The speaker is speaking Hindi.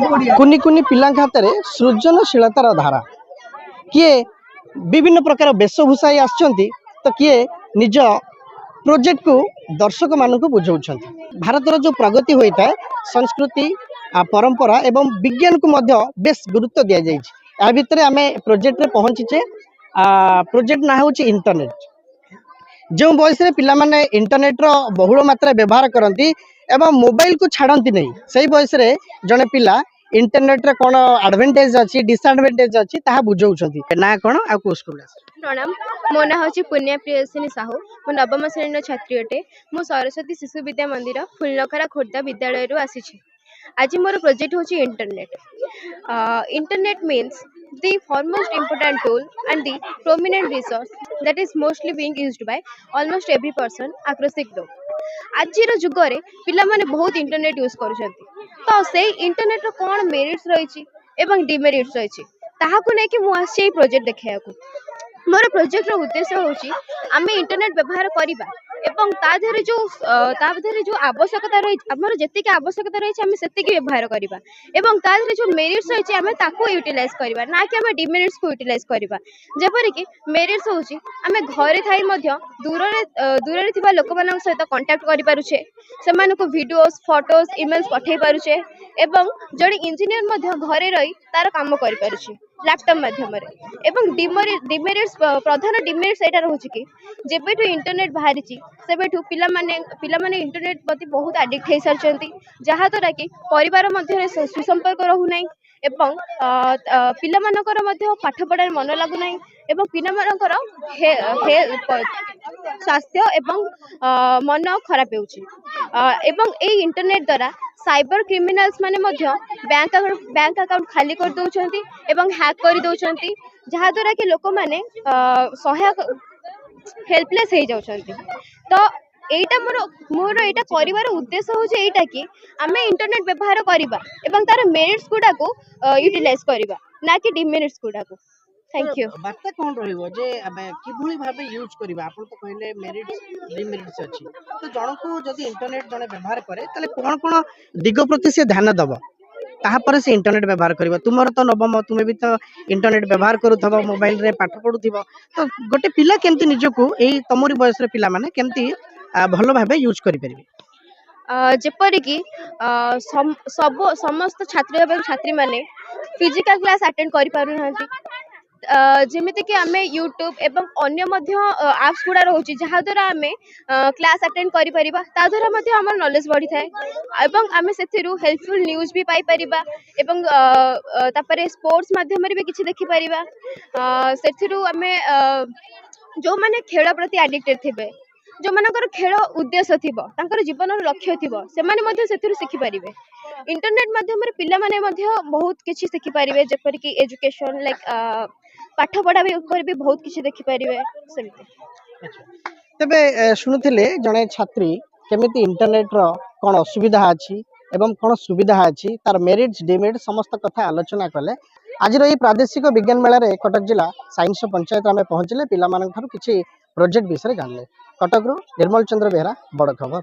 कुनी कुनी पिलांक हाथ में सृजनशीलतार धारा किए विभिन्न प्रकार वेशभूषा आसचंती तो किए निज प्रोजेक्ट को दर्शक मान बुझाऊँ। भारतर जो प्रगति होता है संस्कृति परंपरा एवं विज्ञान को मध्य बेस गुरुत्व दि जाए। भितर आम प्रोजेक्ट रे पहुँचीचे। प्रोजेक्ट ना हूँ इंटरनेट। जो बयस पे इंटरनेट रो बहुल मात्रा व्यवहार करती एवं मोबाइल को छाड़ती नहीं से बयस जड़े पिला इंटरनेट रे कौन एडवांटेज अच्छी डिसएडवांटेज अच्छी ताहा बुझाउछंती। ना कौन आ को स्कूल प्रणाम। मो ना हूँ पुण्या प्रियसिनी साहू। मो नवम श्रेणी छात्री अटे। मो सरस्वती शिशु विद्या मंदिर फुलनखरा खोर्धा विद्यालय आसी। आज मोर प्रोजेक्ट हूँ internet. Internet means the foremost important tool and the prominent resource that is mostly being used by almost every person across the globe. आज जुगर पिला माने बहुत इंटरनेट यूज करुछंती तो से इंटरनेट रो कोन मेरिट्स रही एवं डिमेरिट्स रही ताहाकु नै कि मु आसी प्रोजेक्ट देखैया को। मोर प्रोजेक्ट रो उद्देश्य होची आमे इंटरनेट व्यवहार करिबा एवं ता धरे जो आवश्यकता रही हमर जति के आवश्यकता रही आमे सेति के व्यवहार करिबा एवं ता धरे जो मेरिट्स रही आमे ताको यूटिलाइज करिबा ना कि आमे डिमेरिट्स को यूटिलाइज करिबा। जेपरि कि मेरिट्स होची आमे घरे थाई मध्य दूर थिबा लोक मानन सहित कांटेक्ट करि पारुछे सेमान को वीडियोस फोटोस इमेल्स पठै पारुछे एवं जड़े इंजीनियर मध्य घरे रही तार काम करि पारुछे लैपटॉप माध्यम एवं डिमेरिट्स प्रधान डिमेरिट्स एटा रहउछि कि जेबेठु इंटरनेट बाहरी सेबेठु पिला माने इंटरनेट प्रति बहुत एडिक्ट हो सारछंती जहा द्वारा कि परिवार मध्य सुसंपर्क रहू नै एवं पिला मानकर मध्य पाठ पढ़ार मन लागू नै एवं पिला मानकर स्वास्थ्य एवं मन खराब होउछि एवं ए इंटरनेट द्वारा साइबर क्रिमिनल्स माने मध्य बैंक अकाउंट खाली कर दउछंती एवं हैक कर दउछंती जहा द्वारा कि लोक माने सहायक हेल्पलेस हो जाउछंती। तो एटा मोर एटा करिवार उद्देश्य होजे एटा कि आमे इंटरनेट व्यवहार करिबा एवं तार मेरिट्स गुडा को यूटिलाइज करिबा ना कि डिमेरिट्स गुडा को। Thank you. बार्ता कौन रहिबो जे किभली भाबे यूज करिबा आपण तो कहले मेरिट्स डिमेरिट्स अछि तो जण को जदी इंटरनेट जणे व्यवहार करे तले कोन कोन दिग प्रति से ध्यान दबो तापर से इंटरनेट व्यवहार करिबा। तुमर तो नवम तुमे भी तो इंटरनेट व्यवहार करूथबो मोबाइल रे पाठ पढुथबो तो गोटे पिला केमती निजको एई तमरी बयस रे पिला माने केमती भलो भाबे यूज करि परिबे। जेपरि कि समस्त छात्र एवं छात्री माने फिजिकल क्लास अटेंड करि पारु नांती जेमिति कि आमे यूट्यूब एवं अन्य मध्य एप्स गुडा रहउची जहा द्वारा आमे क्लास अटेंड करि परिबा ता द्वारा मध्य हमर नॉलेज बढ़ी थाए एवं आमे सेथिरु हेल्पफुल न्यूज़ भी पाई परिबा एवं तापरे स्पोर्ट्स माध्यम रे भी किछि देखि परिबा सेथिरु आमे जो माने खेल प्रति एडिक्टेड थिबे जो मानकर खेल उद्देश्य थिबो तांकर जीवन लक्ष्य थिबो से माने मध्य सेथिरु सिखि परिबे। इंटरनेट माध्यम रे पिला माने मध्य बहुत किछि सिखि परिबे जेपर कि एजुकेशन लाइक पाठ पढ़ा भी ऊपर भी बहुत किछि देखि परिबे सेमिति। तबे शुणुथिले जणे छात्री केमिति इंटरनेट रो कोन असुविधा अछि एवं कोन सुविधा अछि तार मेरिट्स डिमेरिट्स समस्त कथा आलोचना कले। आज रो प्रादेशिक विज्ञान मेला रे कटक जिला साइंस पंचायत में पहुंचले पिला मानन थारु किछि प्रोजेक्ट विषय जानले। कटक रो निर्मल चंद्र बेहरा बड़ खबर।